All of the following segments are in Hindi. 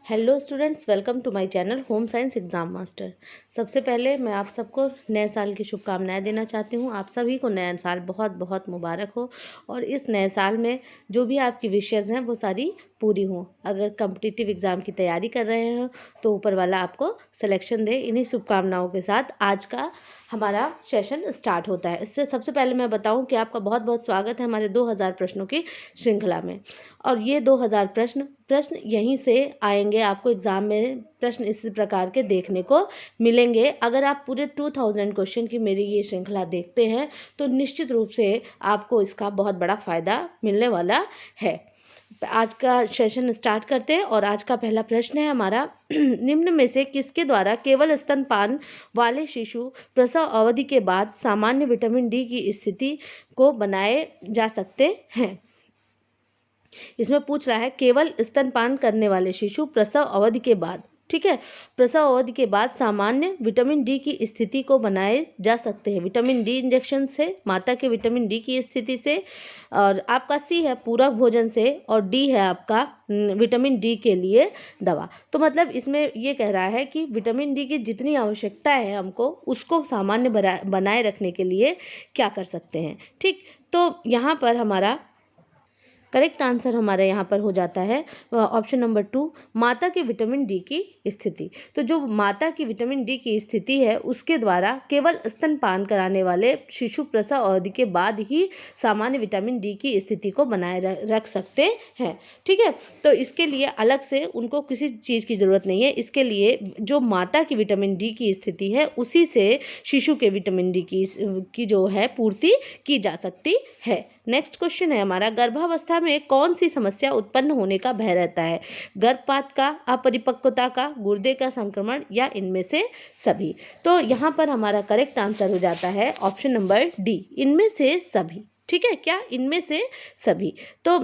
Hello students, welcome to my channel home science exam master. सबसे पहले मैं आप सबको नए साल की शुभकामनाएं देना चाहती हूं। आप सभी को नया साल बहुत बहुत मुबारक हो और इस नए साल में जो भी आपकी विशेज़ हैं वो सारी पूरी हों। अगर कॉम्पिटिटिव एग्ज़ाम की तैयारी कर रहे हैं तो ऊपर वाला आपको सिलेक्शन दे। इन्हीं शुभकामनाओं के साथ आज का हमारा सेशन स्टार्ट होता है। इससे सबसे पहले मैं बताऊं कि आपका बहुत बहुत स्वागत है हमारे 2000 प्रश्नों की श्रृंखला में। और ये 2000 प्रश्न यहीं से आएंगे। आपको एग्ज़ाम में प्रश्न इसी प्रकार के देखने को मिलेंगे। अगर आप पूरे 2000 क्वेश्चन की मेरी ये श्रृंखला देखते हैं तो निश्चित रूप से आपको इसका बहुत बड़ा फ़ायदा मिलने वाला है। आज का सेशन स्टार्ट करते हैं और आज का पहला प्रश्न है हमारा निम्न में से किसके द्वारा केवल स्तनपान वाले शिशु प्रसव अवधि के बाद सामान्य विटामिन डी की स्थिति को बनाए जा सकते हैं। इसमें पूछ रहा है केवल स्तनपान करने वाले शिशु प्रसव अवधि के बाद, ठीक है, प्रसव अवधि के बाद सामान्य विटामिन डी की स्थिति को बनाए जा सकते हैं। विटामिन डी इंजेक्शन से, माता के विटामिन डी की स्थिति से, और आपका सी है पूरक भोजन से, और डी है आपका विटामिन डी के लिए दवा। तो मतलब इसमें ये कह रहा है कि विटामिन डी की जितनी आवश्यकता है हमको उसको सामान्य बनाए रखने के लिए क्या कर सकते हैं। ठीक, तो यहाँ पर हमारा करेक्ट आंसर हमारे यहाँ पर हो जाता है ऑप्शन नंबर 2, माता के विटामिन डी की स्थिति। तो जो माता की विटामिन डी की स्थिति है उसके द्वारा केवल स्तनपान कराने वाले शिशु प्रसव अवधि के बाद ही सामान्य विटामिन डी की स्थिति को बनाए रख सकते हैं। ठीक है, तो इसके लिए अलग से उनको किसी चीज़ की ज़रूरत नहीं है। इसके लिए जो माता की विटामिन डी की स्थिति है उसी से शिशु के विटामिन डी की जो है पूर्ति की जा सकती है। नेक्स्ट क्वेश्चन है हमारा, गर्भावस्था में कौन सी समस्या उत्पन्न होने का भय रहता है? गर्भपात का, अपरिपक्वता का, गुर्दे का संक्रमण या इनमें से सभी? तो यहाँ पर हमारा करेक्ट आंसर हो जाता है ऑप्शन नंबर डी, इनमें से सभी। ठीक है, क्या इनमें से सभी? तो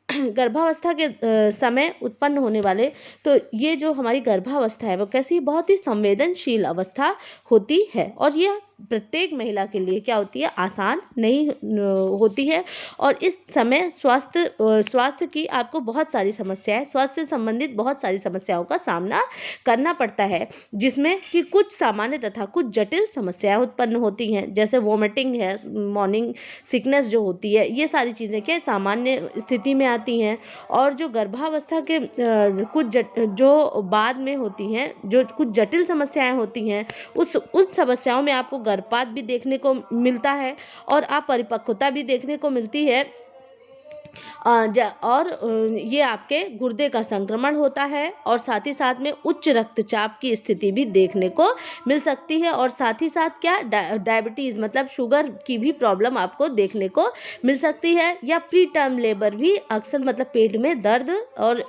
गर्भावस्था के समय उत्पन्न होने वाले, तो ये जो हमारी गर्भावस्था है वो कैसी, बहुत ही संवेदनशील अवस्था होती है और यह प्रत्येक महिला के लिए क्या होती है, आसान नहीं होती है। और इस समय स्वास्थ्य की आपको बहुत सारी समस्याएं, स्वास्थ्य से संबंधित बहुत सारी समस्याओं का सामना करना पड़ता है, जिसमें कि कुछ सामान्य तथा कुछ जटिल समस्याएं उत्पन्न होती हैं, जैसे वोमिटिंग है, मॉर्निंग सिकनेस जो होती है, ये सारी चीज़ें क्या सामान्य स्थिति में आती हैं। और जो गर्भावस्था के जो बाद में होती हैं, जो कुछ जटिल समस्याएं होती हैं, उस समस्याओं में आपको गर्भपात भी देखने को मिलता है और अपरिपक्वता भी देखने को मिलती है, और ये आपके गुर्दे का संक्रमण होता है, और साथ ही साथ में उच्च रक्तचाप की स्थिति भी देखने को मिल सकती है, और साथ ही साथ क्या डायबिटीज़ मतलब शुगर की भी प्रॉब्लम आपको देखने को मिल सकती है, या प्री टर्म लेबर भी अक्सर मतलब पेट में दर्द और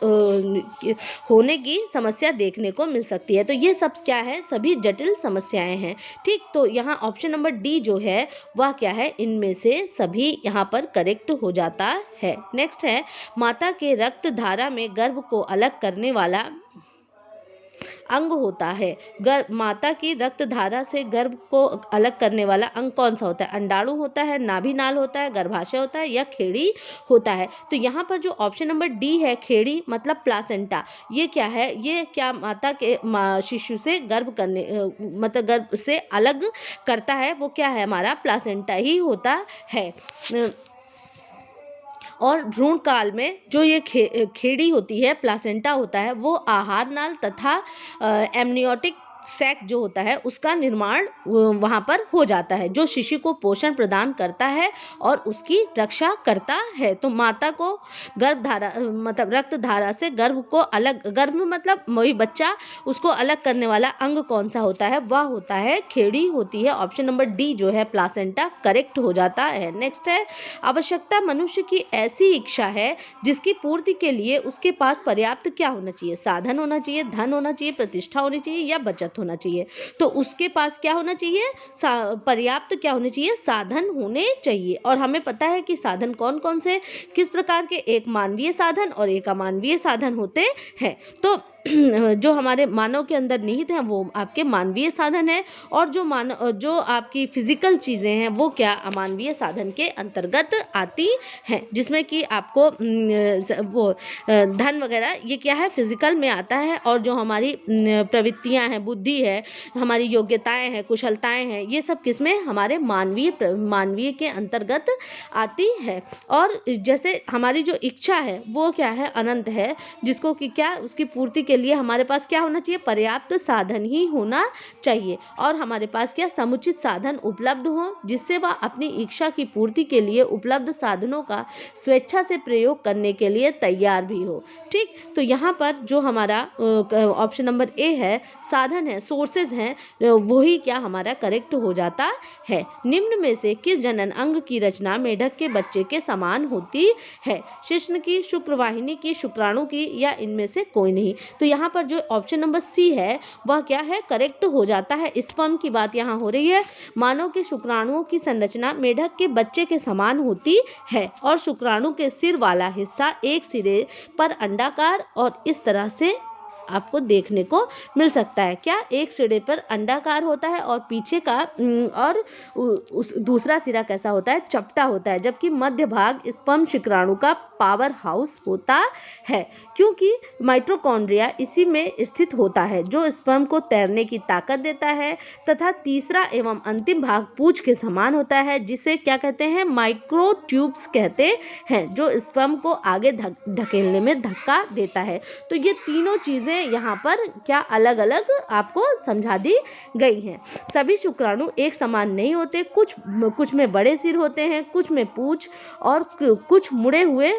होने की समस्या देखने को मिल सकती है। तो ये सब क्या है, सभी जटिल समस्याएं हैं। ठीक, तो यहाँ ऑप्शन नंबर डी जो है वह क्या है, इनमें से सभी यहाँ पर करेक्ट हो जाता है। नेक्स्ट है, माता के रक्त धारा में गर्भ को अलग करने वाला अंग होता है। माता की रक्त धारा से गर्भ को अलग करने वाला अंग कौन सा होता है? अंडाणु होता है, नाभि नाल होता है, गर्भाशय होता है, या खेड़ी होता है? तो यहाँ पर जो ऑप्शन नंबर डी है, खेड़ी मतलब प्लासेंटा, ये क्या है, ये क्या माता के शिशु से मतलब गर्भ से अलग करता है, वो क्या है, हमारा प्लासेंटा ही होता है। और भ्रूण काल में जो ये खेड़ी होती है, प्लासेंटा होता है, वो आहार नाल तथा एमनियोटिक सैक जो होता है उसका निर्माण वहाँ पर हो जाता है, जो शिशु को पोषण प्रदान करता है और उसकी रक्षा करता है। तो माता को गर्भधारा मतलब रक्त धारा से गर्भ को अलग, गर्भ मतलब वही बच्चा, उसको अलग करने वाला अंग कौन सा होता है, वह होता है खेड़ी होती है। ऑप्शन नंबर डी जो है प्लासेंटा करेक्ट हो जाता है। नेक्स्ट है, आवश्यकता मनुष्य की ऐसी इच्छा है जिसकी पूर्ति के लिए उसके पास पर्याप्त क्या होना चाहिए? साधन होना चाहिए, धन होना चाहिए, प्रतिष्ठा होनी चाहिए, या बचत होना चाहिए? तो उसके पास क्या होना चाहिए, पर्याप्त क्या होने चाहिए, साधन होने चाहिए। और हमें पता है कि साधन कौन कौन से, किस प्रकार के, एक मानवीय साधन और एक अमानवीय साधन होते हैं। तो जो हमारे मानव के अंदर निहित हैं वो आपके मानवीय साधन है, और जो आपकी फिजिकल चीज़ें हैं वो क्या अमानवीय साधन के अंतर्गत आती हैं, जिसमें कि आपको धन वगैरह ये क्या है फिजिकल में आता है, और जो हमारी प्रवृत्तियां हैं, बुद्धि है, हमारी योग्यताएं हैं, कुशलताएं हैं, ये सब किसमें हमारे मानवीय के अंतर्गत आती है। और जैसे हमारी जो इच्छा है वो क्या है अनंत है, जिसको कि क्या उसकी पूर्ति के लिए हमारे पास क्या होना चाहिए, पर्याप्त साधन ही होना चाहिए, और हमारे पास क्या समुचित साधन उपलब्ध हो, जिससे वह अपनी इच्छा की पूर्ति के लिए उपलब्ध साधनों का स्वेच्छा से प्रयोग करने के लिए तैयार भी हो। ठीक, तो यहाँ पर जो हमारा ऑप्शन नंबर ए है, साधन है, सोर्सेज हैं, वही क्या हमारा करेक्ट हो जाता है। निम्न में से किस जनन अंग की रचना मेढक के बच्चे के समान होती है, शिश्न की, शुक्रवाहिनी की, शुक्राणु की, या इनमें से कोई नहीं। तो यहाँ पर जो ऑप्शन नंबर सी है वह क्या है करेक्ट हो जाता है। स्पर्म की बात यहाँ हो रही है। मानव के शुक्राणुओं की संरचना मेढक के बच्चे के समान होती है, और शुक्राणु के सिर वाला हिस्सा एक सिरे पर अंडाकार और इस तरह से आपको देखने को मिल सकता है। क्या एक सिरे पर अंडाकार होता है और पीछे का और उस दूसरा सिरा कैसा होता है, चपटा होता है, जबकि मध्य भाग स्पर्म शुक्राणु का पावर हाउस होता है, क्योंकि माइटोकॉन्ड्रिया इसी में स्थित होता है जो स्पर्म को तैरने की ताकत देता है, तथा तीसरा एवं अंतिम भाग पूंछ के समान होता है, जिसे क्या कहते हैं, माइक्रोट्यूब्स कहते हैं, जो स्पर्म को आगे धकेलने में धक्का देता है। तो ये तीनों चीजें यहाँ पर क्या अलग अलग आपको समझा दी गई हैं। सभी शुक्राणु एक समान नहीं होते, कुछ में बड़े सिर होते हैं, कुछ में पूंछ और कुछ मुड़े हुए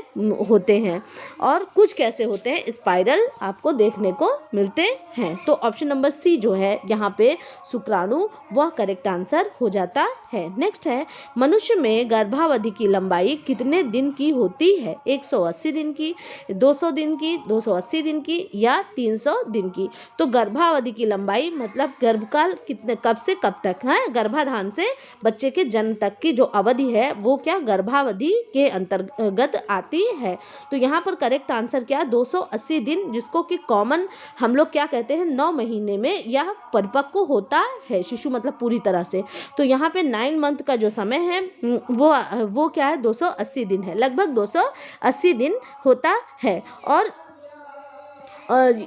होते हैं, और कुछ कैसे होते हैं, स्पाइरल आपको देखने को मिलते हैं। तो ऑप्शन नंबर सी जो है यहाँ पे शुक्राणु वह करेक्ट आंसर हो जाता है। नेक्स्ट है, मनुष्य में गर्भावधि की लंबाई कितने दिन की होती है, 180 दिन की, 200 दिन की, 280 दिन की, या 300 दिन की। तो गर्भावधि की लंबाई मतलब गर्भकाल कितने, कब से कब तक है, गर्भाधान से बच्चे के जन्म तक की जो अवधि है वो क्या गर्भावधि के अंतर्गत आती है। तो यहाँ पर करेक्ट आंसर क्या, 280 दिन, जिसको कि कॉमन हम लोग क्या कहते हैं 9 महीने में यह परिपक्व होता है शिशु, मतलब पूरी तरह से। तो यहाँ पे 9 मंथ का जो समय है वो क्या है 280 दिन है, लगभग 280 दिन होता है। और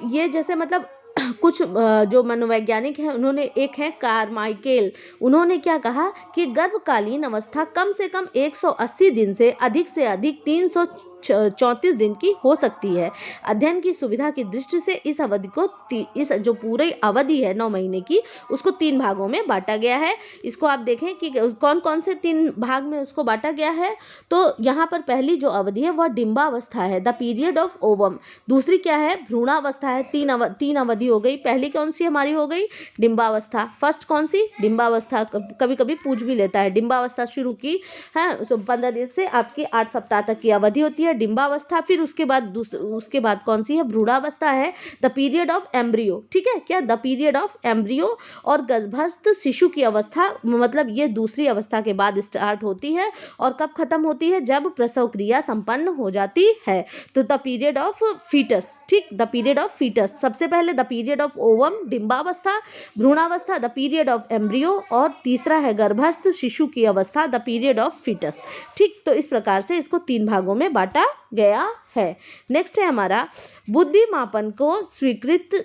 ये जैसे मतलब कुछ जो मनोवैज्ञानिक हैं उन्होंने, एक है कार्माइकेल, उन्होंने क्या कहा कि गर्भकालीन अवस्था कम से कम 180 दिन से अधिक 334 दिन की हो सकती है। अध्ययन की सुविधा की दृष्टि से इस अवधि को इस जो पूरी अवधि है 9 महीने की उसको 3 भागों में बांटा गया है। इसको आप देखें कि कौन कौन से 3 भाग में उसको बांटा गया है। तो यहाँ पर पहली जो अवधि है वह डिम्बावस्था है, द पीरियड ऑफ ओवम। दूसरी क्या है, भ्रूणावस्था है। तीन अवधि हो गई। पहली कौन सी हमारी हो गई, डिम्बावस्था। फर्स्ट कौन सी, डिम्बावस्था, कभी कभी पूछ भी लेता है। डिम्बावस्था शुरू की है 15 दिन से आपकी 8 सप्ताह तक की अवधि होती है डिम्बावस्था। फिर उसके बाद कौन सी है, भ्रूणावस्था है, द पीरियड ऑफ एम्ब्रियो। ठीक है, क्या, द पीरियड ऑफ एम्ब्रियो। और गर्भस्थ शिशु की अवस्था, मतलब ये दूसरी अवस्था के बाद स्टार्ट होती है, और कब खत्म होती है, जब प्रसव क्रिया संपन्न हो जाती है। तो द पीरियड ऑफ फीटस, ठीक, द पीरियड ऑफ फीटस। सबसे पहले द पीरियड ऑफ ओवम, डिम्बावस्था, भ्रूणावस्था, द पीरियड ऑफ एम्ब्रियो, और तीसरा है गर्भस्थ शिशु की अवस्था, द पीरियड ऑफ फीटस। ठीक, तो इस प्रकार से इसको 3 भागों में बांटा गया है। नेक्स्ट है हमारा, बुद्धि मापन को स्वीकृत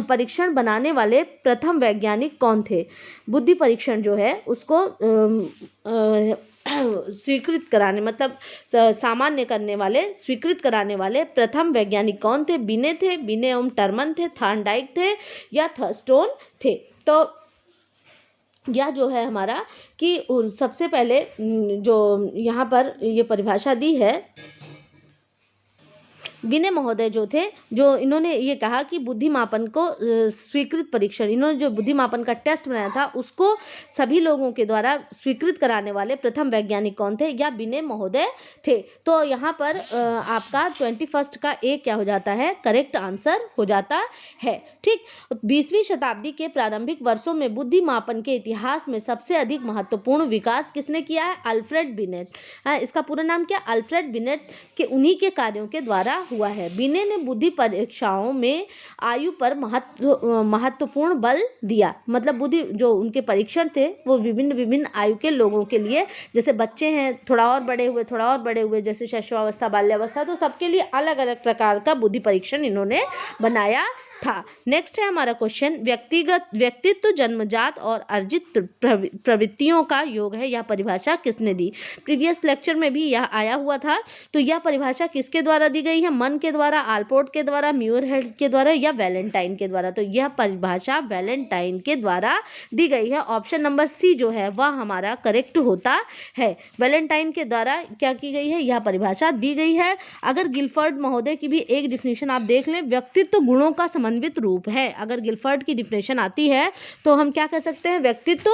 परीक्षण बनाने वाले प्रथम वैज्ञानिक कौन थे। बुद्धि परीक्षण जो है उसको स्वीकृत कराने, मतलब सामान्य करने वाले, स्वीकृत कराने वाले प्रथम वैज्ञानिक कौन थे। बिने थे, बिने एवं टर्मन थे, थॉर्नडाइक थे, या थर्स्टोन थे। तो यह जो है हमारा कि सबसे पहले जो यहाँ पर ये परिभाषा दी है, बिने महोदय जो थे, जो इन्होंने ये कहा कि बुद्धि मापन को स्वीकृत परीक्षण, इन्होंने जो बुद्धि मापन का टेस्ट बनाया था उसको सभी लोगों के द्वारा स्वीकृत कराने वाले प्रथम वैज्ञानिक कौन थे, या बिने महोदय थे। तो यहाँ पर आपका 21 का ए क्या हो जाता है, करेक्ट आंसर हो जाता है। ठीक, 20वीं शताब्दी के प्रारंभिक वर्षों में बुद्धि मापन के इतिहास में सबसे अधिक महत्वपूर्ण विकास किसने किया है, अल्फ्रेड बिनेट। इसका पूरा नाम क्या, अल्फ्रेड बिनेट के, उन्हीं के कार्यों के द्वारा हुआ है। बिने ने बुद्धि परीक्षाओं में आयु पर महत्वपूर्ण बल दिया। मतलब बुद्धि जो उनके परीक्षण थे वो विभिन्न विभिन्न आयु के लोगों के लिए, जैसे बच्चे हैं थोड़ा और बड़े हुए, जैसे शैशवावस्था, बाल्यावस्था, तो सबके लिए अलग अलग प्रकार का बुद्धि परीक्षण इन्होंने बनाया था। नेक्स्ट है हमारा क्वेश्चन, व्यक्तित्व जन्मजात और अर्जित प्रवृत्तियों का योग है, यह परिभाषा किसने दी? प्रीवियस लेक्चर में भी यह आया हुआ था। तो यह परिभाषा किसके द्वारा दी गई है? मन के द्वारा, आलपोर्ट के द्वारा, म्यूरहेड के द्वारा या वैलेंटाइन के द्वारा? तो यह परिभाषा वैलेंटाइन के द्वारा दी गई है। ऑप्शन नंबर सी जो है वह हमारा करेक्ट होता है। वैलेंटाइन के द्वारा क्या की गई है? यह परिभाषा दी गई है। अगर गिलफर्ड महोदय की भी एक डिफिनेशन आप देख लें, व्यक्तित्व गुणों का समन्वित रूप है। अगर गिलफर्ड की डिफिनेशन आती है तो हम क्या कह सकते हैं? व्यक्तित्व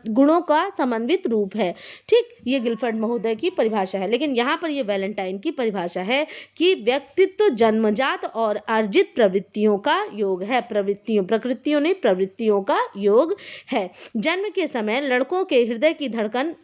गुणों का समन्वित रूप है। ठीक, ये गिलफर्ड महोदय की परिभाषा है। लेकिन यहाँ पर ये वैलेंटाइन की परिभाषा है कि व्यक्तित्व जन्मजात और अर्जित प्रवृत्तियों का योग है। प्रकृतियों नहीं, प्रवृत्तियों का योग है। जन्म के समय लड़कों के हृदय की धड़कन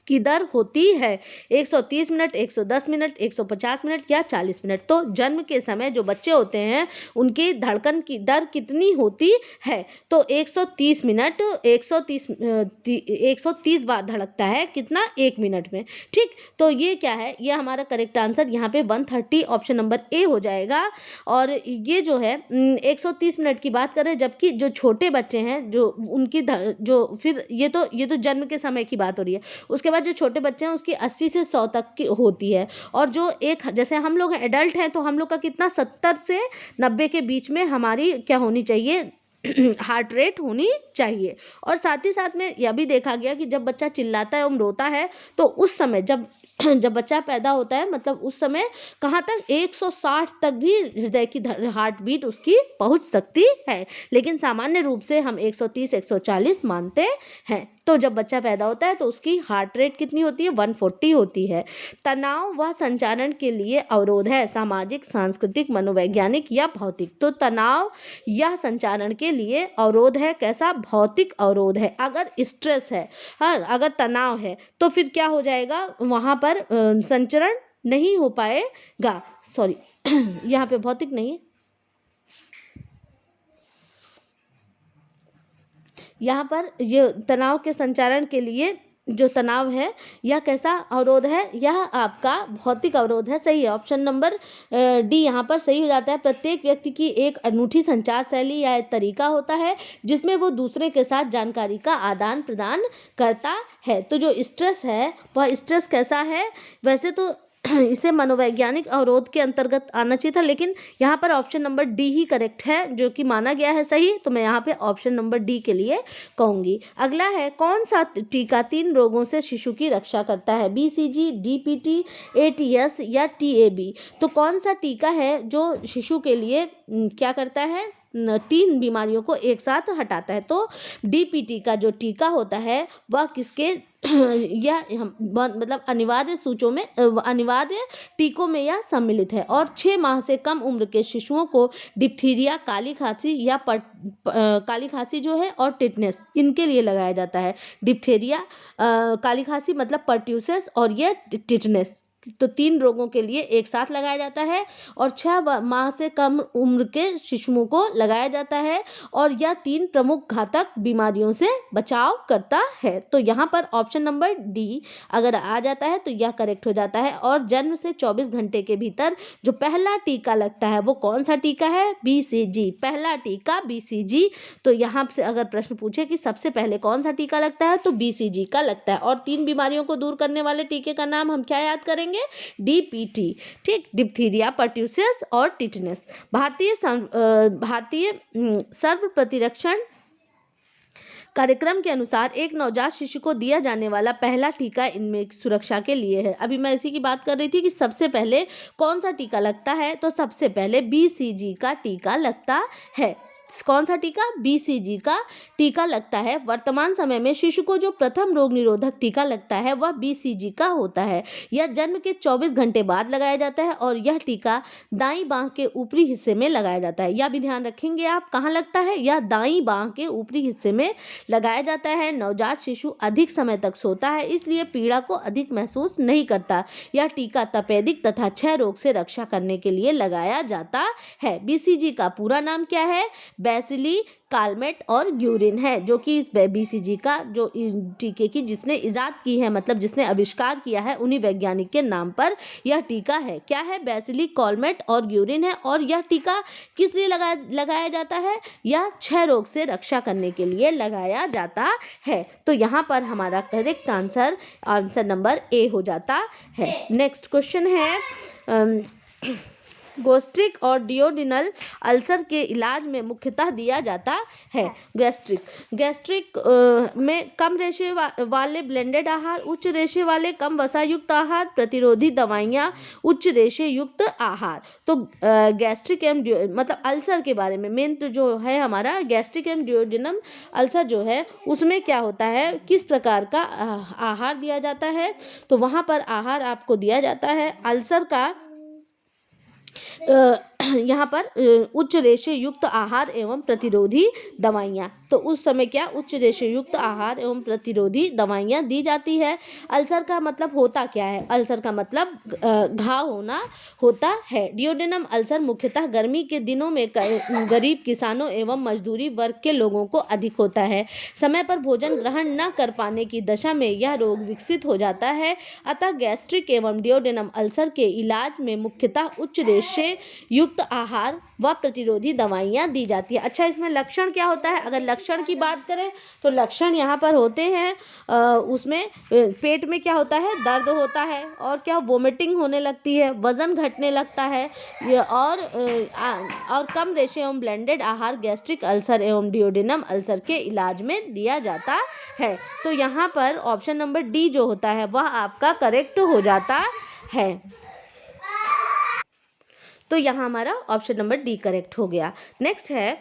की दर होती है 130 मिनट, 110 मिनट, 150 मिनट या 40 मिनट। तो जन्म के समय जो बच्चे होते हैं उनकी धड़कन की दर कितनी होती है? तो 130 मिनट, 130 बार धड़कता है। कितना? 1 मिनट में। ठीक, तो ये क्या है? ये हमारा करेक्ट आंसर यहाँ पे 130 ऑप्शन नंबर ए हो जाएगा। और ये जो है 130 मिनट की बात करें, जबकि जो छोटे बच्चे हैं जो उनकी जो फिर ये तो जन्म के समय की बात हो रही है। उसके बाद जो छोटे बच्चे हैं उसकी 80 से 100 तक की होती है। और जो जैसे हम लोग एडल्ट हैं तो हम लोग का कितना 70 से 90 के बीच में हमारी क्या होनी चाहिए? हार्ट रेट होनी चाहिए। और साथ ही साथ में यह भी देखा गया कि जब बच्चा चिल्लाता है एवं रोता है तो उस समय जब बच्चा पैदा होता है, मतलब उस समय कहाँ तक 160 तक भी हृदय की हार्ट बीट उसकी पहुंच सकती है। लेकिन सामान्य रूप से हम 130 140 मानते हैं। तो जब बच्चा पैदा होता है तो उसकी हार्ट रेट कितनी होती है? 140 होती है। तनाव व संचारण के लिए अवरोध है, सामाजिक, सांस्कृतिक, मनोवैज्ञानिक या भौतिक? तो तनाव या संचारण के लिए अवरोध है। कैसा? भौतिक अवरोध है। अगर स्ट्रेस है, हाँ, अगर तनाव है तो फिर क्या हो जाएगा? वहाँ पर संचरण नहीं हो पाएगा। सॉरी यहाँ पे भौतिक नहीं है, यहाँ पर ये तनाव के संचारण के लिए जो तनाव है यह कैसा अवरोध है? यह आपका भौतिक अवरोध है। सही है, ऑप्शन नंबर डी यहाँ पर सही हो जाता है। प्रत्येक व्यक्ति की एक अनूठी संचार शैली या एक तरीका होता है जिसमें वो दूसरे के साथ जानकारी का आदान प्रदान करता है। तो जो स्ट्रेस है वह स्ट्रेस कैसा है? वैसे तो इसे मनोवैज्ञानिक अवरोध के अंतर्गत आना चाहिए था, लेकिन यहाँ पर ऑप्शन नंबर डी ही करेक्ट है जो कि माना गया है सही। तो मैं यहाँ पे ऑप्शन नंबर डी के लिए कहूँगी। अगला है, कौन सा टीका 3 रोगों से शिशु की रक्षा करता है? BCG, DPT, ATS या TAB? तो कौन सा टीका है जो शिशु के लिए क्या करता है? 3 बीमारियों को एक साथ हटाता है। तो DPT का जो टीका होता है वह किसके यह मतलब अनिवार्य टीकों में यह सम्मिलित है। और 6 माह से कम उम्र के शिशुओं को डिप्थीरिया, काली खांसी या काली खांसी जो है और टिटनेस, इनके लिए लगाया जाता है। डिप्थीरिया, काली खांसी मतलब पर्ट्यूसिस और ये टिटनेस, तो 3 रोगों के लिए एक साथ लगाया जाता है। और 6 माह से कम उम्र के शिशुओं को लगाया जाता है। और यह 3 प्रमुख घातक बीमारियों से बचाव करता है। तो यहाँ पर ऑप्शन नंबर डी अगर आ जाता है तो यह करेक्ट हो जाता है। और जन्म से 24 घंटे के भीतर जो पहला टीका लगता है वो कौन सा टीका है? BCG, पहला टीका BCG। तो यहाँ से अगर प्रश्न पूछे कि सबसे पहले कौन सा टीका लगता है तो BCG का लगता है। और 3 बीमारियों को दूर करने वाले टीके का नाम हम क्या याद करेंगे? DPT। ठीक, डिप्थीरिया, पर्ट्यूसिस और टिटनेस। भारतीय सर्व प्रतिरक्षण कार्यक्रम के अनुसार एक नवजात शिशु को दिया जाने वाला पहला टीका इनमें सुरक्षा के लिए है। अभी मैं इसी की बात कर रही थी कि सबसे पहले कौन सा टीका लगता है, तो सबसे पहले BCG का टीका लगता है। कौन सा टीका? BCG का टीका लगता है। वर्तमान समय में शिशु को जो प्रथम रोग निरोधक टीका लगता है वह BCG का होता है। यह जन्म के 24 घंटे बाद लगाया जाता है और यह टीका दाईं बांह के ऊपरी हिस्से में लगाया जाता है। यह भी ध्यान रखेंगे आप, कहाँ लगता है? यह दाईं बांह के ऊपरी हिस्से में लगाया जाता है। नवजात शिशु अधिक समय तक सोता है, इसलिए पीड़ा को अधिक महसूस नहीं करता। यह टीका तपेदिक तथा क्षय रोग से रक्षा करने के लिए लगाया जाता है। बीसीजी का पूरा नाम क्या है? बैसिली कालमेट और ग्यूरिन है, जो कि इस बीसीजी का जो टीके की जिसने इजाद की है, मतलब जिसने आविष्कार किया है, उन्हीं वैज्ञानिक के नाम पर यह टीका है। क्या है? बैसिली कालमेट और ग्यूरिन है। और यह टीका किस लिए लगाया जाता है? यह क्षय रोग से रक्षा करने के लिए लगाया जाता है। तो यहाँ पर हमारा करेक्ट आंसर नंबर ए हो जाता है। नेक्स्ट क्वेश्चन है गैस्ट्रिक और डियोडिनल अल्सर के इलाज में मुख्यतः दिया जाता है। गैस्ट्रिक में कम रेशे वाले ब्लेंडेड आहार, उच्च रेशे वाले कम वसा युक्त आहार, प्रतिरोधी दवाइयाँ, उच्च रेशे युक्त आहार। तो गैस्ट्रिक एवं मतलब अल्सर के बारे में मेन तो जो है हमारा गैस्ट्रिक एवं डियोडिनम अल्सर जो है उसमें क्या होता है, किस प्रकार का आहार दिया जाता है। तो वहाँ पर आहार आपको दिया जाता है अल्सर का यहाँ पर उच्च रेशे युक्त आहार एवं प्रतिरोधी दवाइयाँ। तो उस समय क्या उच्च रेशे युक्त आहार एवं प्रतिरोधी दवाइयाँ दी जाती है। अल्सर का मतलब होता क्या है? अल्सर का मतलब घाव होना होता है। डियोडेनम अल्सर मुख्यतः गर्मी के दिनों में गरीब किसानों एवं मजदूरी वर्ग के लोगों को अधिक होता है। समय पर भोजन ग्रहण न कर पाने की दशा में यह रोग विकसित हो जाता है। अतः गैस्ट्रिक एवं डियोडेनम अल्सर के इलाज में मुख्यतः उच्च रेशे युक्त आहार व प्रतिरोधी दवाइयाँ दी जाती है। अच्छा, इसमें लक्षण क्या होता है? अगर लक्षण की बात करें तो लक्षण यहाँ पर होते हैं उसमें पेट में क्या होता है? दर्द होता है, और क्या वोमिटिंग होने लगती है, वजन घटने लगता है, और कम रेशे एवं ब्लेंडेड आहार गैस्ट्रिक अल्सर एवं डियोडेनम अल्सर के इलाज में दिया जाता है। तो यहाँ पर ऑप्शन नंबर डी जो होता है वह आपका करेक्ट हो जाता है। तो यहाँ हमारा ऑप्शन नंबर डी करेक्ट हो गया। नेक्स्ट है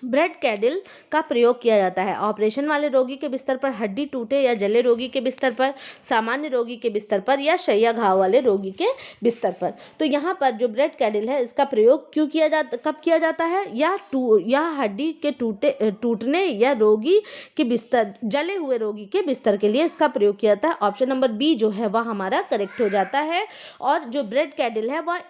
ब्रेड कैडल का प्रयोग किया जाता है ऑपरेशन वाले रोगी के बिस्तर पर, हड्डी टूटे या जले रोगी के बिस्तर पर, सामान्य रोगी के बिस्तर पर, या शैया घाव वाले रोगी के बिस्तर पर। तो यहाँ पर जो ब्रेड कैडल है इसका प्रयोग कब किया जाता है? या हड्डी के टूटने या रोगी के बिस्तर, जले हुए रोगी के बिस्तर के लिए इसका प्रयोग किया जाता है। ऑप्शन नंबर बी जो है वह हमारा करेक्ट हो जाता है। और जो ब्रेड कैडल है वह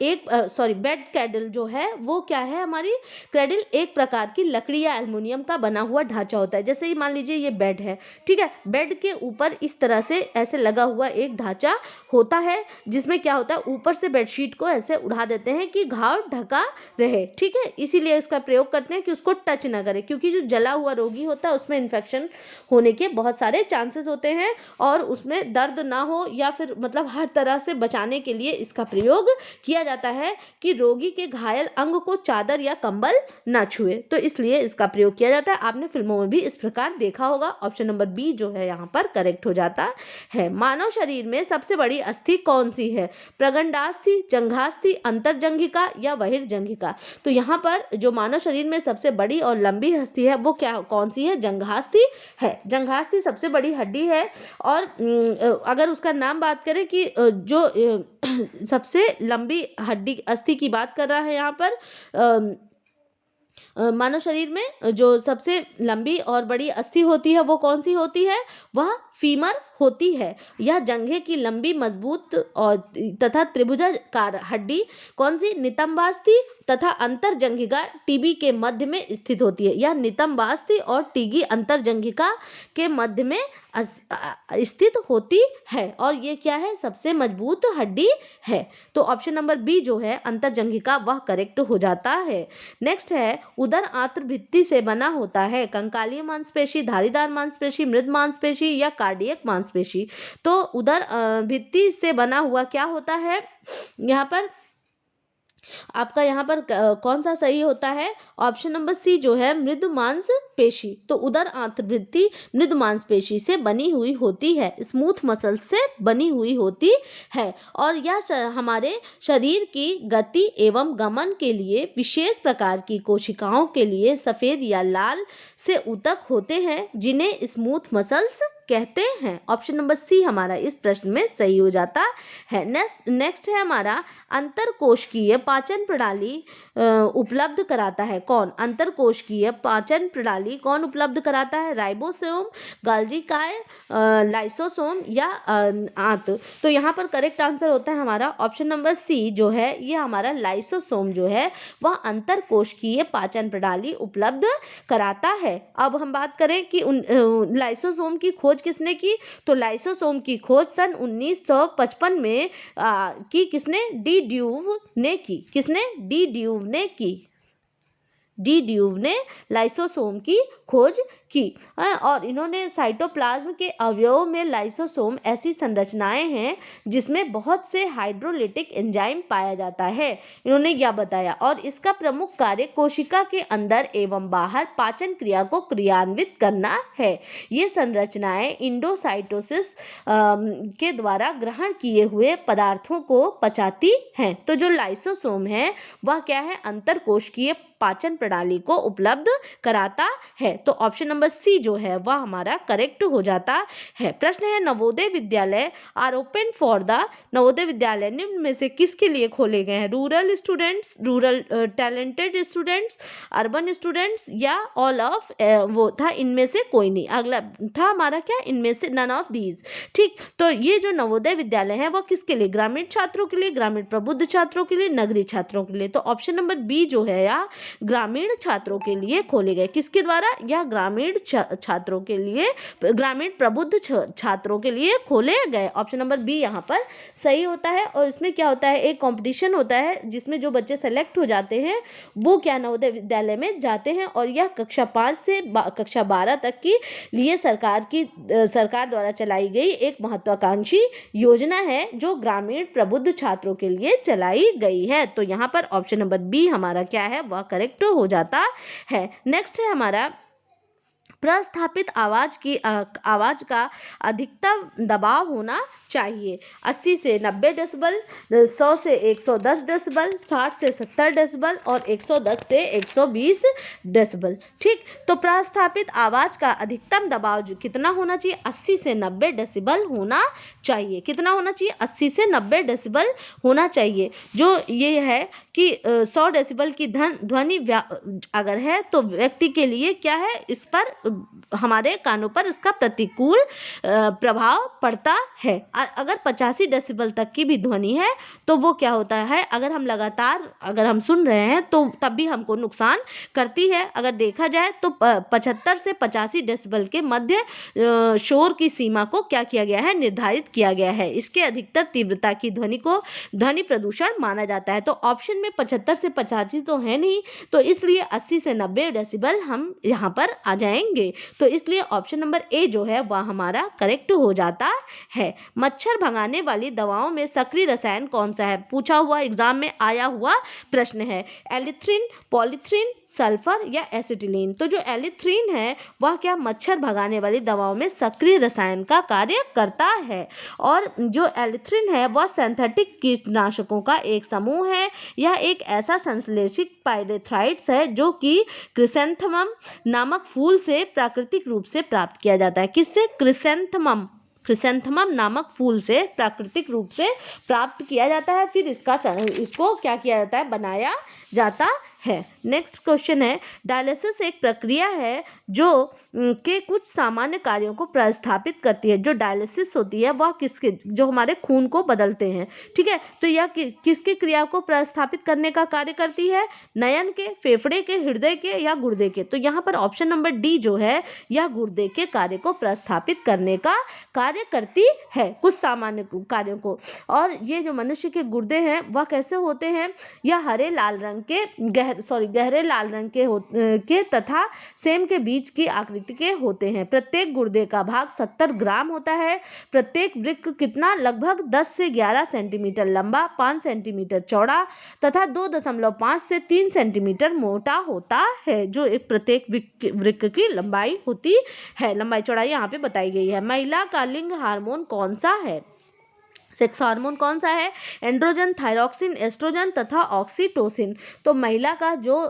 बेड कैडल जो है वो क्या है? हमारी कैडल एक प्रकार की लकड़ी या एल्युमिनियम का बना हुआ ढांचा होता है। जैसे ही मान लीजिए ये बेड है, ठीक है, बेड के ऊपर इस तरह से ऐसे लगा हुआ एक ढांचा होता है, जिसमें क्या होता है ऊपर से बेडशीट को ऐसे उड़ा देते हैं कि घाव ढका रहे, ठीक है। इसीलिए इसका प्रयोग करते हैं कि उसको टच ना करे, क्योंकि जो जला हुआ रोगी होता है उसमें इन्फेक्शन होने के बहुत सारे चांसेस होते हैं, और उसमें दर्द ना हो या फिर मतलब हर तरह से बचाने के लिए इसका प्रयोग किया जाता है कि रोगी के घायल अंग को चादर या कंबल ना छुए। तो इसलिए इसका प्रयोग किया जाता है। आपने फिल्मों में भी इस प्रकार देखा होगा। ऑप्शन नंबर बी जो है यहाँ पर करेक्ट हो जाता है। मानव शरीर में सबसे बड़ी अस्थि कौन सी है? प्रगंडास्थि, जंघास्थि, अंतरजंघिका या बहिर्जंघिका? तो यहाँ पर जो मानव शरीर में सबसे बड़ी और लंबी अस्थि है वो कौन सी है? जंघास्थि है। जंघास्थि सबसे बड़ी हड्डी है। और अगर उसका नाम बात करें कि जो सबसे लंबी हड्डी अस्थि की बात कर रहा है यहाँ पर, मानव शरीर में जो सबसे लंबी और बड़ी अस्थि होती है वो कौन सी होती है? वह फीमर होती है। यह जंघे की लंबी, मजबूत और तथा त्रिभुजाकार हड्डी कौन सी? नितंबास्थि तथा अंतरजंघिका टीबी के मध्य में स्थित होती है। यह नितंबास्थि और टीगी अंतरजंघिका के मध्य में स्थित होती है, और ये क्या है? सबसे मजबूत हड्डी है। तो ऑप्शन नंबर बी जो है अंतरजंघिका वह करेक्ट हो जाता है। नेक्स्ट है उदर आंत्र भित्ति से बना होता है कंकालीय मांसपेशी, धारीदार मांसपेशी, मृद मांसपेशी या कार्डियक मांसपेशी? तो उदर भित्ति से बना हुआ क्या होता है? यहाँ पर आपका यहाँ पर कौन सा सही होता है? ऑप्शन नंबर सी जो है मृदु मांसपेशी। तो उदर आंत्रवृत्ति मृदु मांसपेशी से बनी हुई होती है, स्मूथ मसल से बनी हुई होती है, और यह हमारे शरीर की गति एवं गमन के लिए विशेष प्रकार की कोशिकाओं के लिए सफेद या लाल से ऊतक होते हैं, जिन्हें स्मूथ मसल्स कहते हैं। ऑप्शन नंबर सी हमारा इस प्रश्न में सही हो जाता है। नेक्स्ट है हमारा अंतरकोशिकीय पाचन प्रणाली उपलब्ध कराता है कौन? अंतरकोशिकीय पाचन प्रणाली कौन उपलब्ध कराता है? राइबोसोम, गाल्गी काय, लाइसोसोम या आंत? तो यहाँ पर करेक्ट आंसर होता है हमारा ऑप्शन नंबर सी जो है, ये हमारा लाइसोसोम जो है वह अंतरकोशिकीय पाचन प्रणाली उपलब्ध कराता है। अब हम बात करें कि लाइसोसोम की खोज किसने की? तो लाइसोसोम की खोज सन 1955 में की किसने? डी ड्यूव ने की। किसने? डी ड्यूव ने की। डी ड्यूव ने लाइसोसोम की खोज की। और इन्होंने साइटोप्लाज्म के अवयवों में लाइसोसोम ऐसी संरचनाएं हैं जिसमें बहुत से हाइड्रोलिटिक एंजाइम पाया जाता है, इन्होंने यह बताया। और इसका प्रमुख कार्य कोशिका के अंदर एवं बाहर पाचन क्रिया को क्रियान्वित करना है। ये संरचनाएं इंडोसाइटोसिस के द्वारा ग्रहण किए हुए पदार्थों को पचाती हैं। तो जो लाइसोसोम है वह क्या है? अंतरकोशिकीय पाचन प्रणाली को उपलब्ध कराता है। तो ऑप्शन नंबर सी जो है वह हमारा करेक्ट हो जाता है। प्रश्न है Navodaya Vidyalaya are open for the, Navodaya Vidyalaya निम्न में से किसके लिए खोले गए हैं? Rural students, rural talented students, urban students या ऑल ऑफ, वो था इनमें से कोई नहीं। अगला था हमारा क्या? इनमें से नन ऑफ दीज। ठीक, तो ये जो नवोदय विद्यालय है वो किसके लिए? ग्रामीण छात्रों के लिए, ग्रामीण प्रबुद्ध छात्रों के लिए, नगरीय छात्रों के लिए। तो ऑप्शन नंबर बी जो है या ग्रामीण छात्रों के लिए खोले गए। किसके द्वारा? या ग्रामीण छात्रों के लिए, ग्रामीण प्रबुद्ध छात्रों के लिए खोले गए। ऑप्शन नंबर बी यहाँ पर सही होता है। और इसमें क्या होता है? एक कंपटीशन होता है जिसमें जो बच्चे सेलेक्ट हो जाते हैं वो क्या नवोदय विद्यालय में जाते हैं। और यह कक्षा 5 से कक्षा 12 तक के लिए सरकार द्वारा चलाई गई एक महत्वाकांक्षी योजना है जो ग्रामीण प्रबुद्ध छात्रों के लिए चलाई गई है। तो यहाँ पर ऑप्शन नंबर बी हमारा क्या है? वह करेक्ट हो जाता है। नेक्स्ट है हमारा प्रस्थापित आवाज का अधिकतम दबाव होना चाहिए। 80 से 90 डेसिबल, 100 से 110 डेसिबल, 60 से 70 डेसिबल और 110 से 120 डेसिबल। ठीक, तो प्रस्थापित आवाज का अधिकतम दबाव जो कितना होना चाहिए? 80 से 90 डेसिबल होना चाहिए। कितना होना चाहिए? 80 से 90 डेसिबल होना चाहिए। जो ये है कि 100 डेसिबल की ध्वनि अगर है तो व्यक्ति के लिए क्या है? इस पर हमारे कानों पर इसका प्रतिकूल प्रभाव पड़ता है। अगर 85 डेसिबल तक की भी ध्वनि है तो वो क्या होता है? अगर हम लगातार सुन रहे हैं तो तब भी हमको नुकसान करती है। अगर देखा जाए तो 75 से 85 डेसिबल के मध्य शोर की सीमा को क्या किया गया है? निर्धारित किया गया है। इसके अधिकतर तीव्रता की ध्वनि को ध्वनि प्रदूषण माना जाता है। तो ऑप्शन में 75 से 85 तो है नहीं, तो इसलिए 80 से 90 डेसिबल हम यहाँ पर आ जाएंगे। तो इसलिए ऑप्शन नंबर ए जो है वह हमारा करेक्ट हो जाता है। मच्छर भगाने वाली दवाओं में सक्रिय रसायन कौन सा है? पूछा हुआ, एग्जाम में आया हुआ प्रश्न है। एलिथ्रिन, पॉलीथ्रिन, सल्फर या एसिटिलीन? तो जो एलिथ्रिन है वह क्या? मच्छर भगाने वाली दवाओं में सक्रिय रसायन का कार्य करता है। और जो एलिथ्रिन है वह सिंथेटिक कीटनाशकों का एक समूह है। यह एक ऐसा संश्लेषित पाइरेथ्राइड्स है जो कि क्रिसैंथेमम नामक फूल से प्राकृतिक रूप से प्राप्त किया जाता है। किससे? क्रिसैंथेमम नामक फूल से प्राकृतिक रूप से प्राप्त किया जाता है। फिर इसको क्या किया जाता है? बनाया जाता है। नेक्स्ट क्वेश्चन है, डायलिसिस एक प्रक्रिया है जो के कुछ सामान्य कार्यों को प्रस्थापित करती है। जो डायलिसिस होती है वह किसके? जो हमारे खून को बदलते हैं। ठीक है, तो यह किसके क्रिया को प्रस्थापित करने का कार्य करती है? नयन के, फेफड़े के, हृदय के या गुर्दे के? तो यहाँ पर ऑप्शन नंबर डी जो है यह गुर्दे के कार्य को प्रस्थापित करने का कार्य करती है, कुछ सामान्य कार्यों को। और ये जो मनुष्य के गुर्दे हैं वह कैसे होते हैं? यह गहरे लाल रंग के तथा सेम के बीच की आकृति के होते हैं। प्रत्येक गुर्दे का भाग 70 ग्राम होता है। प्रत्येक वृक्क कितना? लगभग 10 से 11 सेंटीमीटर लंबा, 5 सेंटीमीटर चौड़ा तथा 2.5 से 3 सेंटीमीटर मोटा होता है। जो एक प्रत्येक वृक्क की लंबाई होती है, लंबाई चौड़ाई यहाँ पे बताई गई है। महिला का लिंग हार्मोन कौन सा है? सेक्स हार्मोन कौन सा है? एंड्रोजन, थायरॉक्सिन, एस्ट्रोजन तथा ऑक्सीटोसिन। तो महिला का जो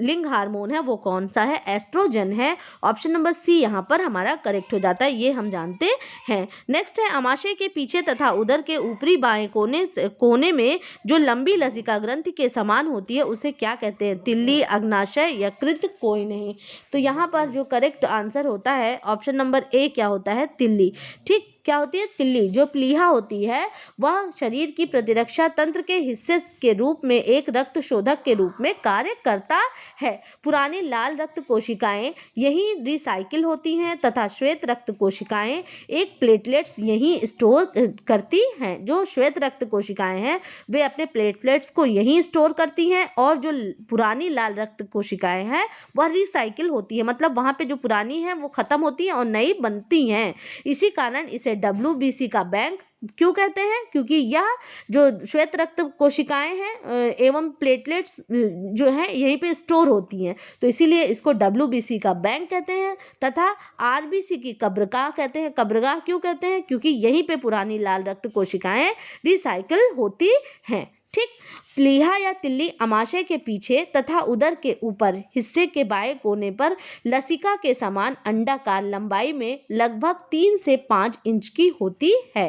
लिंग हार्मोन है वो कौन सा है? एस्ट्रोजन है। ऑप्शन नंबर सी यहाँ पर हमारा करेक्ट हो जाता है, ये हम जानते हैं। नेक्स्ट है अमाशय के पीछे तथा उदर के ऊपरी बाएं कोने में जो लंबी लसिका ग्रंथि के समान होती है उसे क्या कहते हैं? तिल्ली, अग्नाशय, यकृत, कोई नहीं। तो यहाँ पर जो करेक्ट आंसर होता है ऑप्शन नंबर ए क्या होता है? तिल्ली। ठीक, क्या होती है? तिल्ली। जो प्लीहा होती है वह शरीर की प्रतिरक्षा तंत्र के हिस्से के रूप में एक रक्त शोधक के रूप में कार्य करता है। पुरानी लाल रक्त कोशिकाएं यही रिसाइकिल होती हैं तथा श्वेत रक्त कोशिकाएं एक प्लेटलेट्स यही स्टोर करती हैं। जो श्वेत रक्त कोशिकाएं हैं वे अपने प्लेटलेट्स को यही स्टोर करती हैं और जो पुरानी लाल रक्त कोशिकाएं हैं वह रिसाइकिल होती है, मतलब वहां पे जो पुरानी है वो खत्म होती हैं और नई बनती हैं। इसी कारण इसे WBC का बैंक क्यों कहते हैं? क्योंकि यह जो श्वेत रक्त कोशिकाएं हैं एवं प्लेटलेट्स जो हैं यहीं पे स्टोर होती हैं, तो इसीलिए इसको WBC का बैंक कहते हैं। तथा RBC की कब्रगाह कहते हैं। कब्रगाह क्यों कहते हैं? क्योंकि यहीं पे पुरानी लाल रक्त कोशिकाएं रिसाइकिल होती हैं। ठीक, प्लीहा या तिल्ली अमाशय के पीछे तथा उदर के ऊपर हिस्से के बाएं कोने पर लसिका के समान अंडाकार लंबाई में लगभग 3 से 5 इंच की होती है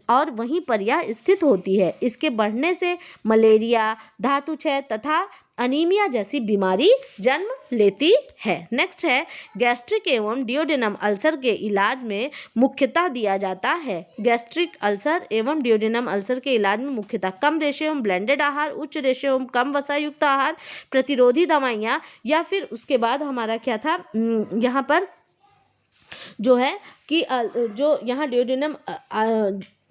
और वहीं पर यह स्थित होती है। इसके बढ़ने से मलेरिया, धातुक्षय तथा अनीमिया जैसी बीमारी जन्म लेती है। नेक्स्ट है गैस्ट्रिक एवं डियोडेनम अल्सर के इलाज में मुख्यतः दिया जाता है। गैस्ट्रिक अल्सर एवं डियोडेनम अल्सर के इलाज में मुख्यतः कम रेशे एवं ब्लेंडेड आहार, उच्च रेशे एवं कम वसा युक्त आहार, प्रतिरोधी दवाइयाँ, या फिर उसके बाद हमारा क्या था यहाँ पर जो है कि जो यहाँ डियोडेनम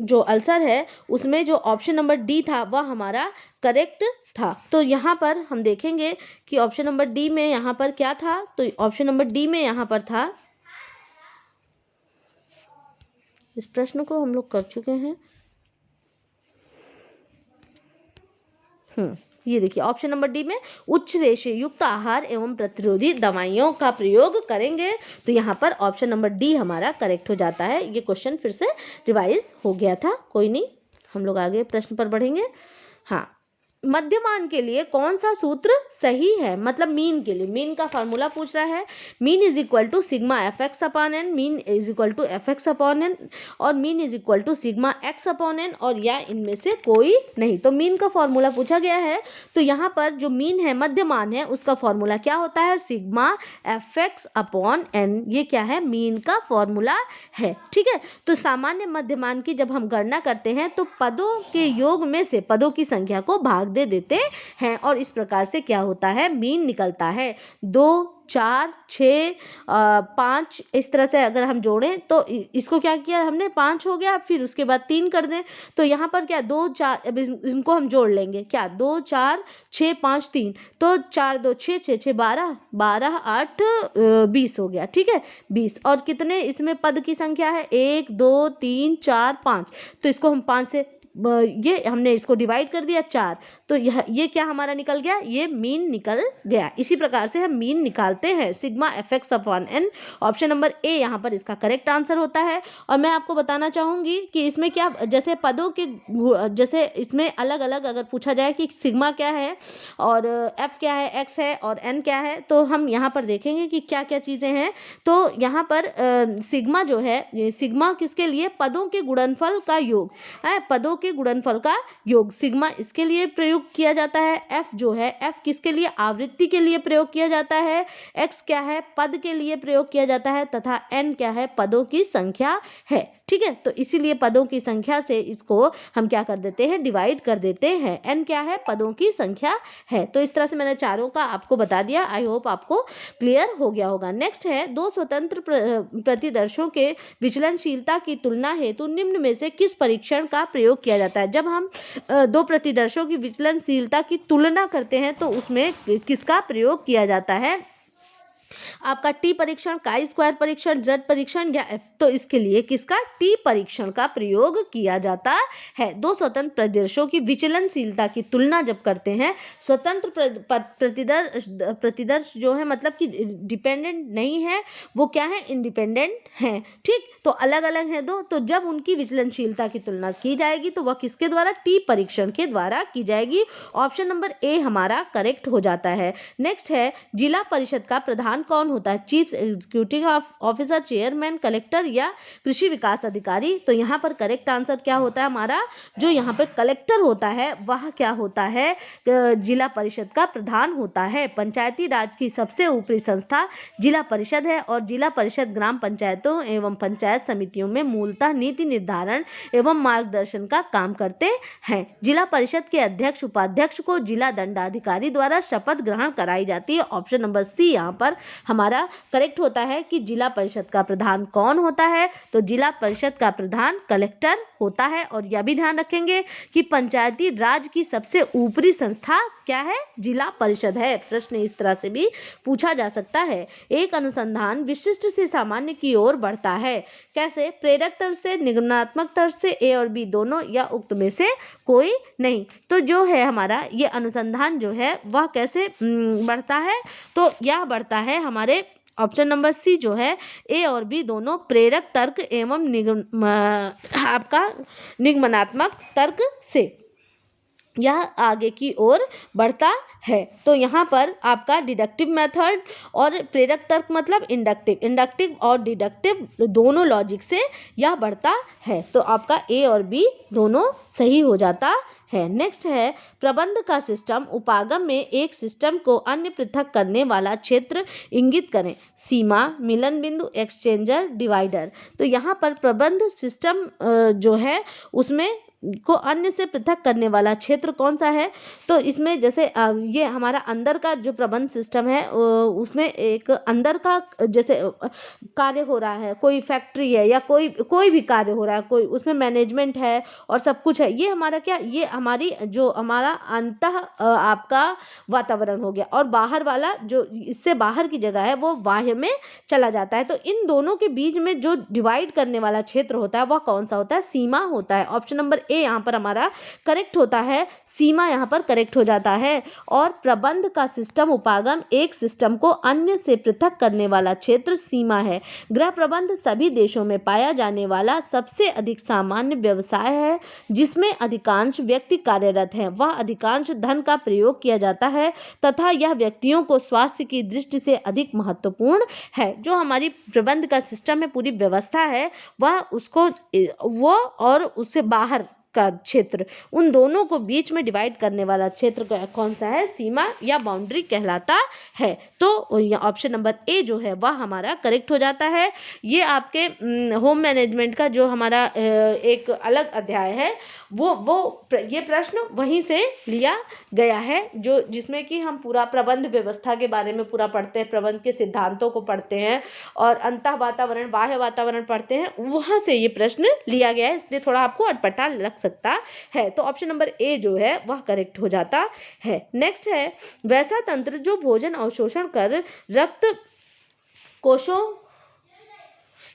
जो अल्सर है उसमें जो ऑप्शन नंबर डी था वह हमारा करेक्ट था। तो यहाँ पर हम देखेंगे कि ऑप्शन नंबर डी में यहाँ पर क्या था, तो ऑप्शन नंबर डी में यहाँ पर था, इस प्रश्न को हम लोग कर चुके हैं। ये देखिए ऑप्शन नंबर डी में उच्च रेशे युक्त आहार एवं प्रतिरोधी दवाइयों का प्रयोग करेंगे, तो यहाँ पर ऑप्शन नंबर डी हमारा करेक्ट हो जाता है। ये क्वेश्चन फिर से रिवाइज हो गया था, कोई नहीं, हम लोग आगे प्रश्न पर बढ़ेंगे। हाँ, मध्यमान के लिए कौन सा सूत्र सही है? मतलब मीन के लिए, मीन का फार्मूला पूछ रहा है। Mean is equal to sigma fx upon n, mean is equal to fx upon n, और mean is equal to sigma x upon n, और या इनमें से कोई नहीं। तो मीन का फॉर्मूला पूछा गया है, तो यहाँ पर जो मीन है, मध्यमान है, उसका फॉर्मूला क्या होता है? Sigma fx upon n. ये क्या है? मीन का फॉर्मूला है। ठीक है, तो सामान्य मध्यमान की जब हम गणना करते हैं तो पदों के योग में से पदों की संख्या को भाग दे देते हैं और इस प्रकार से क्या होता है? मीन निकलता है। 2, 4, 6, 5 इस तरह से अगर हम जोड़ें तो इसको क्या किया हमने? 5 हो गया, फिर उसके बाद 3 कर दें तो यहाँ पर क्या 2, 4, अब इनको हम जोड़ लेंगे, क्या 2, 4, 6, 5, 3, तो 4, 2, 6, 6, 6, 12, 12, 8, 20 हो गया। ठीक है, 20, और कितने इसमें पद की संख्या है? 1, 2, 3, 4, 5, तो इसको हम 5 से ये हमने इसको डिवाइड कर दिया 4, तो ये क्या हमारा निकल गया? ये मीन निकल गया। इसी प्रकार से हम मीन निकालते हैं, sigma fx upon n. Option number a यहाँ पर इसका करेक्ट आंसर होता है। और मैं आपको बताना चाहूँगी कि इसमें क्या, जैसे पदों के जैसे इसमें अलग अलग अगर पूछा जाए कि सिग्मा क्या है और f क्या है, x है और n क्या है, तो हम यहाँ पर देखेंगे कि क्या क्या चीज़ें हैं। तो यहाँ पर सिग्मा जो है, सिग्मा किसके लिए? पदों के गुणनफल का योग है, पदों के गुणनफल का योग सिग्मा इसके लिए प्रयुक्त किया जाता है। f जो है, f किसके लिए? आवृत्ति के लिए प्रयोग किया जाता है। x क्या है? पद के लिए प्रयोग किया जाता है, तथा n क्या है? पदों की संख्या है। ठीक है, तो इसीलिए पदों की संख्या से इसको हम क्या कर देते हैं? डिवाइड कर देते हैं। n क्या है? पदों की संख्या है। तो इस तरह से मैंने चारों का आपको बता दिया। आई होप आपको क्लियर हो गया होगा। नेक्स्ट है, दो स्वतंत्र प्रतिदर्शों के विचलनशीलता की तुलना हेतु निम्न में से किस परीक्षण का प्रयोग किया जाता है? जब हम दो प्रतिदर्शों की विचलनशीलता की तुलना करते हैं तो उसमें किसका प्रयोग किया जाता है? आपका टी परीक्षण, काई स्क्वायर परीक्षण, जेड परीक्षण या एफ। तो इसके लिए किसका टी परीक्षण का प्रयोग किया जाता है। दो स्वतंत्र प्रदर्शों की विचलनशीलता की तुलना जब करते हैं, स्वतंत्र प्रतिदर्श जो है मतलब कि डिपेंडेंट नहीं है, वो क्या है, इंडिपेंडेंट है। ठीक, तो अलग अलग है दो, तो जब उनकी विचलनशीलता की तुलना की जाएगी तो वह किसके द्वारा, टी परीक्षण के द्वारा की जाएगी। ऑप्शन नंबर ए हमारा करेक्ट हो जाता है। नेक्स्ट है, जिला परिषद का प्रधान कौन होता है, chief executive officer, chairman, collector या कृषि विकास अधिकारी। तो यहाँ पर करेक्ट आंसर क्या होता है हमारा, जो यहाँ पे कलेक्टर होता है वह क्या होता है, जिला परिषद का प्रधान होता है। पंचायती राज की सबसे ऊपरी संस्था जिला परिषद है और जिला परिषद ग्राम पंचायतों एवं पंचायत समितियों में मूलतः नीति निर्धारण एवं मार्गदर्शन का काम करते हैं। जिला परिषद के अध्यक्ष उपाध्यक्ष को जिला दंडाधिकारी द्वारा शपथ ग्रहण कराई जाती है। ऑप्शन नंबर सी यहाँ पर हमारा करेक्ट होता है कि जिला परिषद का प्रधान कौन होता है, तो जिला परिषद का प्रधान कलेक्टर होता है। और यह भी ध्यान रखेंगे कि पंचायती राज की सबसे ऊपरी संस्था क्या है, जिला परिषद है। प्रश्न इस तरह से भी पूछा जा सकता है। एक अनुसंधान विशिष्ट से सामान्य की ओर बढ़ता है, कैसे, प्रेरक तर्क से, निगमनात्मक तर्क से, ए और बी दोनों या उक्त में से कोई नहीं। तो जो है हमारा ये अनुसंधान जो है वह कैसे बढ़ता है, तो यह बढ़ता है हमारे ऑप्शन नंबर सी जो है, ए और बी दोनों प्रेरक तर्क एवं आपका निगमनात्मक तर्क से यह आगे की ओर बढ़ता है। तो यहाँ पर आपका डिडक्टिव मेथड और प्रेरक तर्क मतलब इंडक्टिव और डिडक्टिव दोनों लॉजिक से यह बढ़ता है। तो आपका ए और बी दोनों सही हो जाता है। नेक्स्ट है, प्रबंध का सिस्टम उपागम में एक सिस्टम को अन्य पृथक करने वाला क्षेत्र इंगित करें, सीमा, मिलन बिंदु, एक्सचेंजर, डिवाइडर। तो यहाँ पर प्रबंध सिस्टम जो है उसमें को अन्य से पृथक करने वाला क्षेत्र कौन सा है, तो इसमें जैसे ये हमारा अंदर का जो प्रबंध सिस्टम है उसमें एक अंदर का जैसे कार्य हो रहा है, कोई फैक्ट्री है या कोई भी कार्य हो रहा है, कोई उसमें मैनेजमेंट है और सब कुछ है, ये हमारा क्या, ये हमारी जो हमारा अंतः आपका वातावरण हो गया, और बाहर वाला जो इससे बाहर की जगह है वो बाह्य में चला जाता है। तो इन दोनों के बीच में जो डिवाइड करने वाला क्षेत्र होता है वह कौन सा होता है, सीमा होता है। ऑप्शन नंबर ए यहाँ पर हमारा करेक्ट होता है, सीमा यहाँ पर करेक्ट हो जाता है। और प्रबंध का सिस्टम उपागम एक सिस्टम को अन्य से पृथक करने वाला क्षेत्र सीमा है। गृह प्रबंध सभी देशों में पाया जाने वाला सबसे अधिक सामान्य व्यवसाय है जिसमें अधिकांश व्यक्ति कार्यरत हैं। वह अधिकांश धन का प्रयोग किया जाता है तथा यह व्यक्तियों को स्वास्थ्य की दृष्टि से अधिक महत्वपूर्ण है। जो हमारी प्रबंध का सिस्टम है, पूरी व्यवस्था है, वह उसको वो और उससे बाहर का क्षेत्र, उन दोनों को बीच में डिवाइड करने वाला क्षेत्र कौन सा है, सीमा या बाउंड्री कहलाता है। तो ऑप्शन नंबर ए जो है वह हमारा करेक्ट हो जाता है। ये आपके होम मैनेजमेंट का जो हमारा एक अलग अध्याय है वो ये प्रश्न वहीं से लिया गया है, जो जिसमें कि हम पूरा प्रबंध व्यवस्था के बारे में पूरा पढ़ते हैं, प्रबंध के सिद्धांतों को पढ़ते हैं और अंतः वातावरण बाह्य वातावरण पढ़ते हैं, वहाँ से ये प्रश्न लिया गया है, इसलिए थोड़ा आपको अटपटा लग सकता है। तो ऑप्शन नंबर ए जो है वह करेक्ट हो जाता है। नेक्स्ट है, वैसा तंत्र जो भोजन अवशोषण कर रक्त कोशों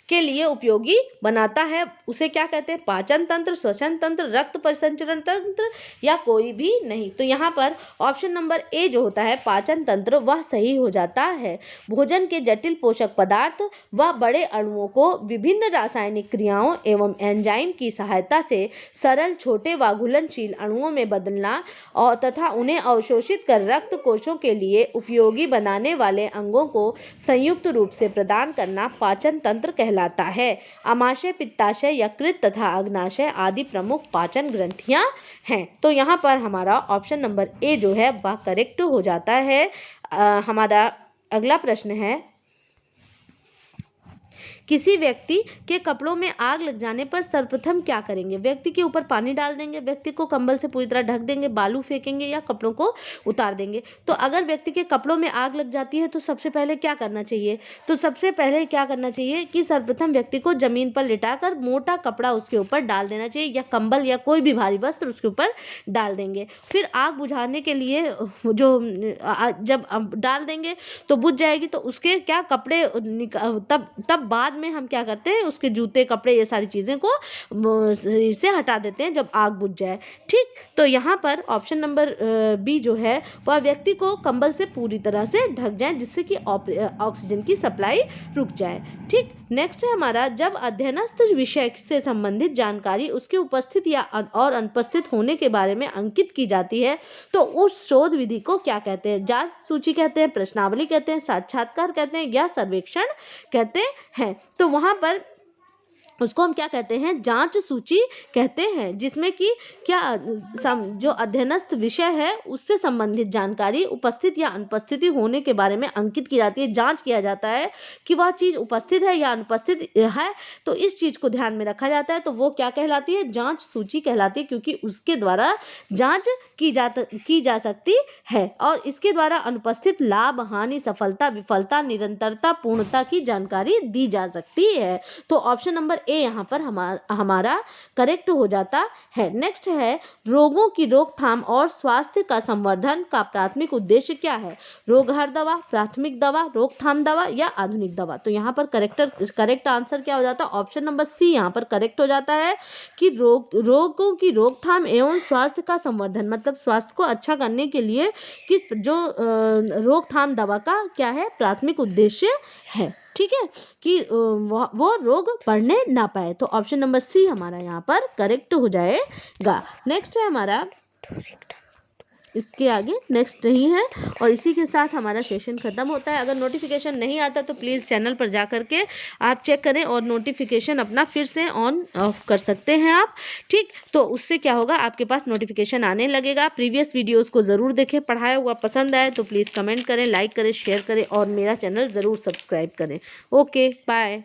के लिए उपयोगी बनाता है उसे क्या कहते हैं, पाचन तंत्र, श्वसन तंत्र, रक्त परिसंचरण तंत्र या कोई भी नहीं। तो यहाँ पर ऑप्शन नंबर ए जो होता है पाचन तंत्र वह सही हो जाता है। भोजन के जटिल पोषक पदार्थ व बड़े अणुओं को विभिन्न रासायनिक क्रियाओं एवं एंजाइम की सहायता से सरल छोटे व घुलनशील अणुओं में बदलना और तथा उन्हें अवशोषित कर रक्त कोशों के लिए उपयोगी बनाने वाले अंगों को संयुक्त रूप से प्रदान करना पाचन तंत्र कहलाता है। आमाशय, पित्ताशय, यकृत तथा अग्नाशय आदि प्रमुख पाचन ग्रंथियां हैं। तो यहाँ पर हमारा ऑप्शन नंबर ए जो है वह करेक्ट हो जाता है। हमारा अगला प्रश्न है किसी व्यक्ति के कपड़ों में आग लग जाने पर सर्वप्रथम क्या करेंगे? व्यक्ति के ऊपर पानी डाल देंगे, व्यक्ति को कंबल से पूरी तरह ढक देंगे, बालू फेंकेंगे या कपड़ों को उतार देंगे। तो अगर व्यक्ति के कपड़ों में आग लग जाती है तो सबसे पहले क्या करना चाहिए? तो सबसे पहले क्या करना चाहिए कि सर्वप्रथम व्यक्ति को जमीन पर लिटाकर मोटा कपड़ा उसके ऊपर डाल देना चाहिए या कंबल या कोई भी भारी वस्त्र उसके ऊपर डाल देंगे। फिर आग बुझाने के लिए जो जब डाल देंगे तो बुझ जाएगी, तो उसके क्या कपड़े तब बाद में हम क्या करते हैं, उसके जूते, कपड़े, ये सारी चीज़ें को शरीर से हटा देते हैं जब आग बुझ जाए। ठीक, तो यहाँ पर ऑप्शन नंबर बी जो है वह व्यक्ति को कंबल से पूरी तरह से ढक जाए जिससे कि ऑक्सीजन की सप्लाई रुक जाए। ठीक, नेक्स्ट है हमारा, जब अध्ययनस्थ विषय से संबंधित जानकारी उसके उपस्थित या और अनुपस्थित होने के बारे में अंकित की जाती है तो उस शोध विधि को क्या कहते हैं? जांच सूची कहते हैं, प्रश्नावली कहते हैं, साक्षात्कार कहते हैं या सर्वेक्षण कहते हैं? तो वहां पर उसको हम क्या कहते हैं? जांच सूची कहते हैं, जिसमें कि क्या जो अध्ययनस्थ विषय है उससे संबंधित जानकारी उपस्थित या अनुपस्थिति होने के बारे में अंकित की जाती है। जांच किया जाता है कि वह चीज़ उपस्थित है या अनुपस्थित है, तो इस चीज़ को ध्यान में रखा जाता है, तो वो क्या कहलाती है? जांच सूची कहलाती है, क्योंकि उसके द्वारा जांच की जा सकती है और इसके द्वारा अनुपस्थित लाभ, हानि, सफलता, विफलता, निरंतरता, पूर्णता की जानकारी दी जा सकती है। तो ऑप्शन नंबर ए यहाँ पर हमारा करेक्ट हो जाता है। नेक्स्ट है, रोगों की रोकथाम और स्वास्थ्य का संवर्धन का प्राथमिक उद्देश्य क्या है? रोगहर दवा, प्राथमिक दवा, रोकथाम दवा या आधुनिक दवा? तो यहाँ पर करेक्ट आंसर क्या हो जाता है? ऑप्शन नंबर सी यहाँ पर करेक्ट हो जाता है कि रोगों की रोकथाम एवं स्वास्थ्य का संवर्धन, मतलब स्वास्थ्य को अच्छा करने के लिए किस जो रोकथाम दवा का क्या है? प्राथमिक उद्देश्य है। ठीक है, कि वो रोग बढ़ने ना पाए। तो ऑप्शन नंबर सी हमारा यहाँ पर करेक्ट हो जाएगा। नेक्स्ट है हमारा, इसके आगे नेक्स्ट नहीं है और इसी के साथ हमारा सेशन खत्म होता है। अगर नोटिफिकेशन नहीं आता तो प्लीज़ चैनल पर जा करके आप चेक करें और नोटिफिकेशन अपना फिर से ऑन ऑफ कर सकते हैं आप। ठीक, तो उससे क्या होगा, आपके पास नोटिफिकेशन आने लगेगा। प्रीवियस वीडियोज़ को ज़रूर देखें, पढ़ाया हुआ पसंद आए तो प्लीज़ कमेंट करें, लाइक करें, शेयर करें और मेरा चैनल ज़रूर सब्सक्राइब करें। Okay, bye.